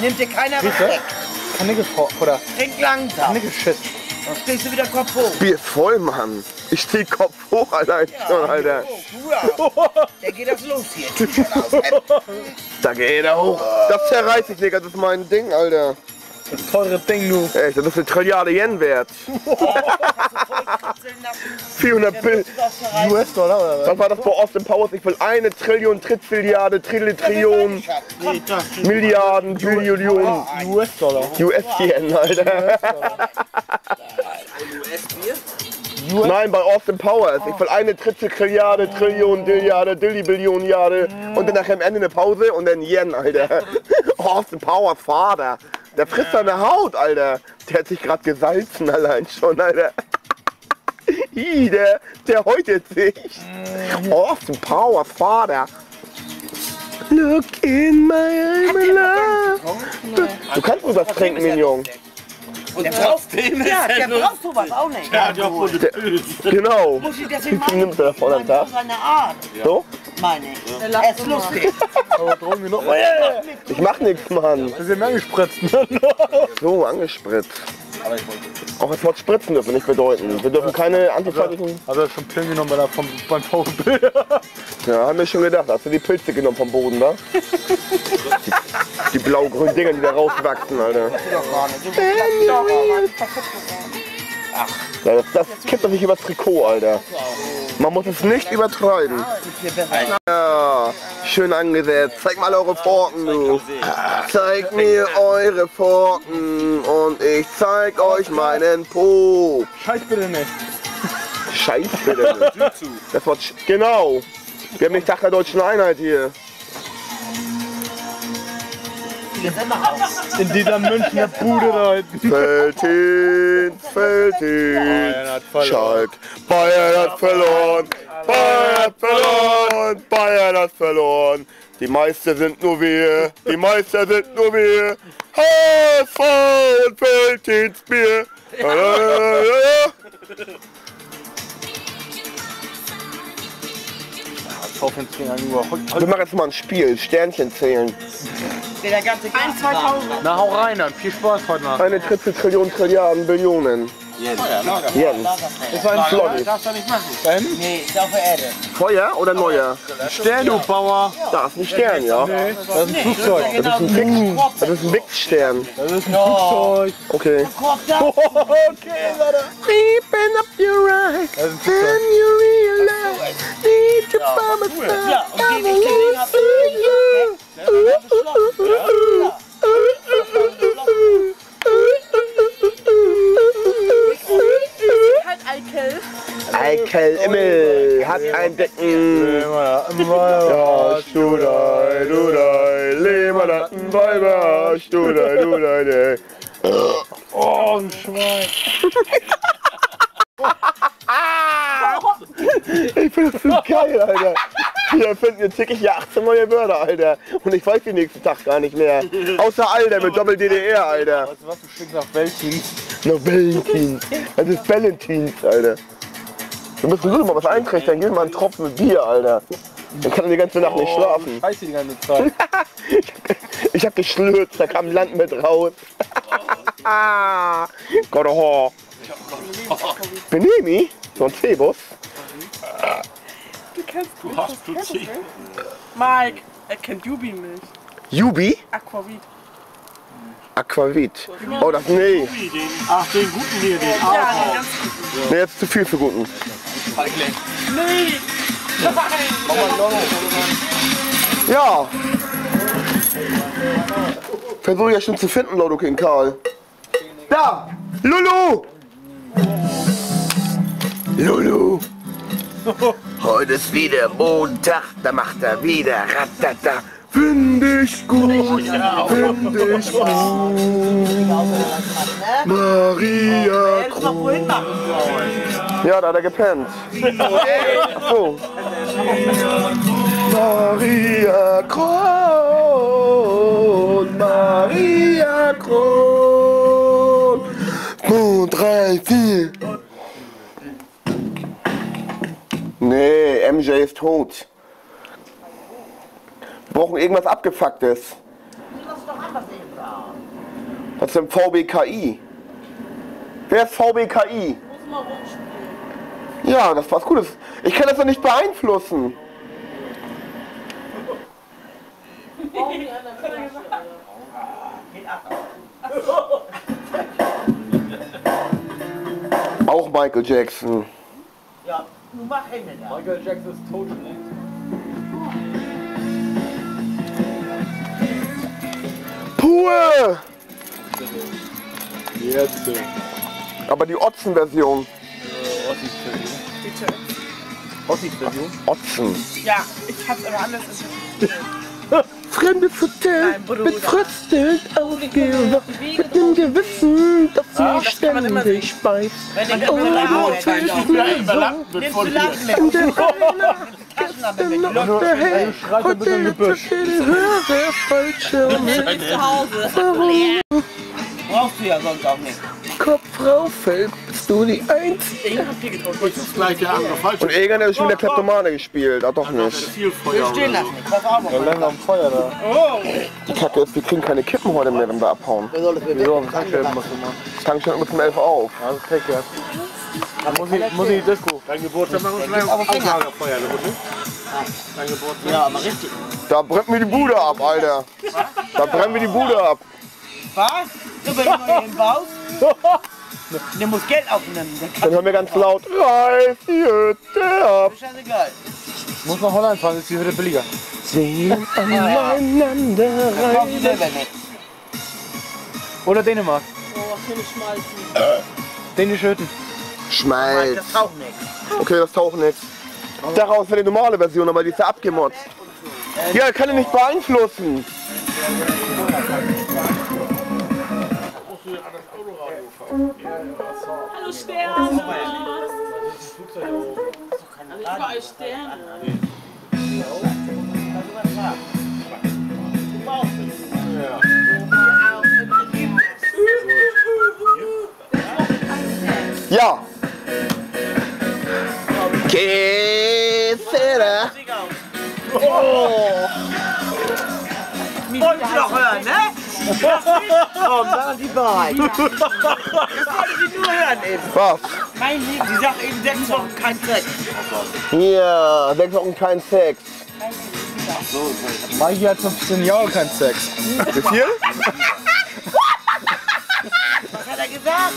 Nimmt dir keiner was weg. Oder? Trink langsam. Knicke-Shit. Dann stehst du wieder Kopf hoch. Bier ist voll, Mann. Ich steh Kopf hoch, Alter. Schon, Alter. Der geht das los hier. Da geht er hoch. Das zerreiß ich, Digga. Das ist mein Ding, Alter. Das teure Ding, du. Echt, das ist eine Trilliarde Yen wert. 400 Bill. US-Dollar oder was? Was war das bei Austin Powers? Ich will eine Trillion, Trilliarde, Trillion, Milliarden, Billionen. US-Dollar. US-Yen, Alter. Nein, bei Austin Powers. Ich will eine Trilliarde, Trillion, Dilliarde, Dilli-Billionenjahre und dann nachher am Ende eine Pause und dann Yen, Alter. Austin Powers Vater. Der frisst seine Haut, Alter. Der hat sich gerade gesalzen allein schon, Alter. Ih, der häutet sich. Austin Powers Vater. Look in my eyes, Du kannst nur was trinken, Mignon. Und der braucht der braucht sowas auch nicht. Ja, der wurde Genau. Muss ich das Wie viel nimmst du davon am Tag? seine Art, So? meine ich. Er ist lustig. Aber Drogen noch. Ich mach nichts, Mann. Wir sind angespritzt. So, angespritzt. Auch das Wort spritzen dürfen nicht bedeuten. Wir dürfen keine antifeindlichen... Also schon Pillen genommen beim VfB. Ja, haben wir schon gedacht. Hast du die Pilze genommen vom Boden, da? Die blau-grünen Dinger, die da rauswachsen, Alter. Ja, das kippt doch nicht übers Trikot, Alter. Man muss es nicht übertreiben. Ja, schön angesetzt. Zeig mal eure Forken, du. Zeig mir eure Forken und ich zeig euch meinen Po. Scheiß bitte nicht. Scheiß bitte nicht. Das Wort genau. Wir haben nicht Tag der Deutschen Einheit hier. In dieser Münchner Bude da hinten. Feldhin, Schalk. Bayern hat verloren. Bayern hat verloren. Bayern hat verloren. Die Meister sind nur wir. Die Meister sind nur wir. HSV und Feldhins Bier. Wir machen jetzt mal ein Spiel. Sternchen zählen. Der ganze 2000. Na hau rein dann, viel Spaß heute Nacht. Eine Triple Trillion, Trilliarden, Billionen. Yen. Das war ein Flottig. darfst du nicht machen. Nee, ist auf der Erde. Feuer oder Neuer? Stern, du Bauer. Da ist ein Stern, ja. Das ist ein Flugzeug. Das ist ein Big, das ist ein Big-Stern. Das ist ein Flugzeug. Okay. Okay, Leute. Open up your eyes, Das ist ein then Flugzeug. you realize, need to promise Ja, und den ich gesehen habe, Eikel Immel hat ein Decken. Ja, Studei, Dudei, Lehmannatten, Weiber, Studei, Dudei, Oh, ein Schwein. Ich finde das so geil, Alter. Wir erfinden jetzt wirklich hier 18 neue Wörter, Alter. Und ich weiß den nächsten Tag gar nicht mehr. Außer Alter mit Doppel-DDR, Alter. Weißt du was, du stinkst nach Weltdienst. Noch Valentins. Das ist Valentins, Alter. Wir müssen nur noch mal was einkriegen, dann gib mal einen Tropfen mit Bier, Alter. Dann kann er die ganze Nacht nicht schlafen. Scheiße die ganze Zeit. Ich hab geschlürzt, da kam Land mit raus. Gott, Benemi? So ein Cebus? Du hast du Zeh. Mike, er kennt Jubi nicht. Jubi? Aquavit. Aquavit. Oh, das, nee. Ach, den guten hier, den Ja, auch. den ganz guten. Nee, jetzt zu viel für Guten. Nee! Ja. Versuch ja schon zu finden, Lodokin Karl. Da! Lulu! Lulu! Heute ist wieder Montag, da macht er wieder Ratata. Find ich gut, find ich gut. Maria Krug. Ja, da hat er gepennt. Ach so. Maria Kron, Maria Kron. 2, 3, 4. Nee, MJ ist tot. Wir brauchen irgendwas Abgefucktes. Was ist denn VBKI? Wer ist VBKI? Ja, das ist was Gutes. Ich kann das doch nicht beeinflussen. Auch Michael Jackson. Ja, nun mach Hände da. Michael Jackson ist tot. Puh! Jetzt. Aber die Otzen-Version. Ossis Version. Otzen. Ja, ich hab's aber anders interpretiert. Fremdes Hotel Nein, Bruder. mit fröstelnd aufgewacht, mit dem Gewissen, das sie kann man immer ständig speist. Wenn ich Oh, überladen Überlappen wird nimmst von du hier. Lachen mit. Noch der Held, Schreit ein bisschen im Gebüsch. höhere Fallschirme. Zu Hause. Warum? Brauchst du ja sonst auch nicht. Kopfrau fällt, bist du die Einzige. Ich hab hier getraut. Das ist gleich der andere falsche. Und Egan hat schon wieder Kleptomane gespielt, doch nicht. Wir stehen lassen. Pass auf. Wir lernen am Feuer da. Die Kacke ist, wir kriegen keine Kippen heute mehr, wenn wir abhauen. Wieso? Am Tankstellen musst du machen. Das Tankstellen immer zum 11 auf. Also Pech gehabt. Dann muss ich in die Disco. Dein Geburtstag machen wir gleich auf Lagerfeuer, ne? Dein Geburtstag. Ja, aber richtig. Da brennt mir die Bude ab, Alter. Da brennen wir die Bude ab. Was? Du bist neu im Bau? Der muss Geld aufnehmen. Der Dann kann hören wir ganz laut, reiß die Hütte ab. scheißegal. Muss nach Holland fahren, ist die Hütte billiger. Sehen aneinander Das brauchst du rein. selber nicht. Oder Dänemark. Oh, schöne Schmalzen. Dänische Hütten. Schmalz. Das taucht nichts. Okay, das taucht nichts. Daraus wäre die normale Version, aber die ist ja abgemotzt. Ja, kann ich nicht beeinflussen. Hallo Sterne. Ich bei euch Sterne. Ja. Käse. Wolltest du doch hören, ne? Komm, dann die Wahrheit. Das wollte ich nur hören eben. Was? Mein Lieb, die sagt eben 6 Wochen kein Sex. Hier, 6 Wochen kein Sex. Mikey hat 15 Jahre keinen Sex. Wie viel? Was hat er gesagt?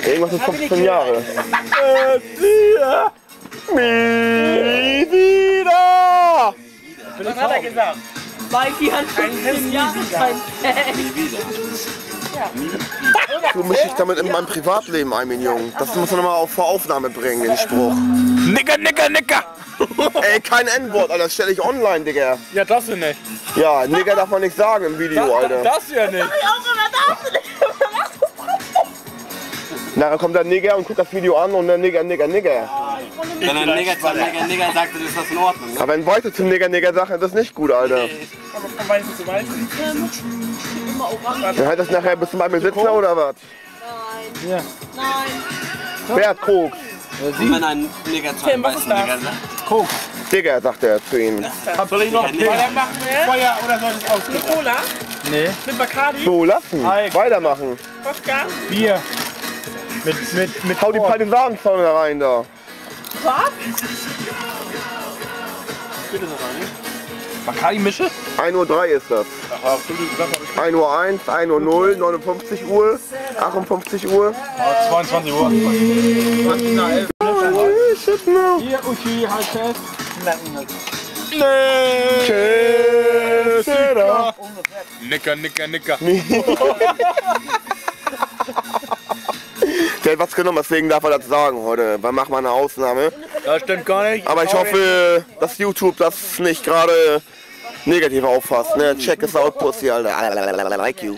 Irgendwas ist 15 Jahre. Nie wieder. Was hat er gesagt? Mikey hat 15 Jahre kein Du mischst dich damit in mein Privatleben ein, mein Junge. Das muss man mal auf vor Aufnahme bringen, den Spruch. Nicker, Nicker, Nicker! Ey, kein N-Wort, Alter, das stelle ich online, Digga. Ja, das hier nicht. Ja, Nigger darf man nicht sagen im Video, Alter. Das ja nicht. Nachher kommt der Nigger und guckt das Video an und der Nigger. Wenn ein Nigger sagt, dann ist das in Ordnung. Ne? Aber wenn Leute zum Nigger sagen, das ist nicht gut, Alter. Aber von Weißen zu Weißen. Immer orange. Dann halt das nachher bis zum einmal sitzen oder was? Nein. Ja. Nein. Wer hat Koks? Und wenn ein Nigger zu einem was weißen ist das? Nigger sagt, Digger, sagt er zu ihm. Soll ich noch ein Nigger. Feuer machen? Feuer oder soll ich aus? Eine Cola Nee. mit Bacardi, So, lassen. Hi. Weitermachen. Wodka. Bier. Mit Hau die Partisanenzone da rein da. Bacardi-Mische? 1:03 Uhr ist das. 1:01 Uhr, 1:00 Uhr, 59 Uhr, 58 Uhr. 22 Uhr. Hier, Uschi, halt fest. Käse. Nicker, Nicker, Nicker. Der hat was genommen, deswegen darf er das sagen heute. Wir machen mal eine Ausnahme. Das stimmt gar nicht. Aber ich hoffe, dass YouTube das nicht gerade negativ auffasst. Ne? Check es out, Pussy, Alter. I like you.